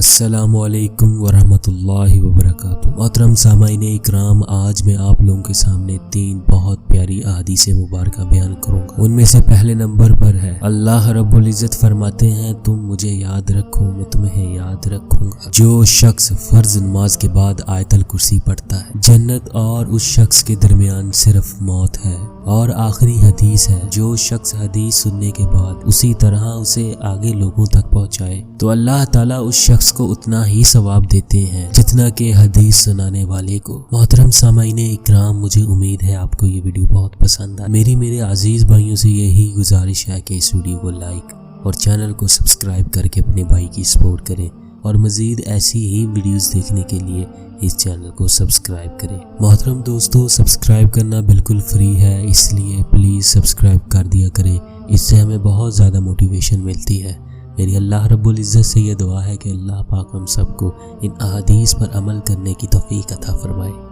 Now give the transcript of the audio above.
अस्सलामु अलैकुम वरहमतुल्लाहि वबरकातुहू। मोहतरम सामाईन इकराम, आज मैं आप लोगों के सामने 3 बहुत प्यारी अहादीस मुबारक बयान करूंगा। उनमें से पहले नंबर पर है, अल्लाह रब्बुल इज्जत फरमाते हैं, तुम मुझे याद रखो मैं तुम्हें याद रखूंगा। जो शख्स फर्ज नमाज के बाद आयतल कुर्सी पढ़ता है, जन्नत और उस शख्स के दरमियान सिर्फ मौत है। और आखिरी हदीस है, जो शख्स हदीस सुनने के बाद उसी तरह उसे आगे लोगों तक पहुंचाए तो अल्लाह ताला उस शख्स को उतना ही सवाब देते हैं जितना कि हदीस सुनाने वाले को। मोहतरम सामाईन इकराम, मुझे उम्मीद है आपको ये वीडियो बहुत पसंद आए। मेरे अजीज भाइयों से यही गुजारिश है कि इस वीडियो को लाइक और चैनल को सब्सक्राइब करके अपने भाई की सपोर्ट करें और मजीद ऐसी ही वीडियोस देखने के लिए इस चैनल को सब्सक्राइब करें। मोहतरम दोस्तों, सब्सक्राइब करना बिल्कुल फ्री है, इसलिए प्लीज़ सब्सक्राइब कर दिया करें। इससे हमें बहुत ज़्यादा मोटिवेशन मिलती है। मेरी अल्लाह रब्बुल इज़्ज़त से ये दुआ है कि अल्लाह पाक हम सबको इन अहादीस पर अमल करने की तौफीक अता फरमाए।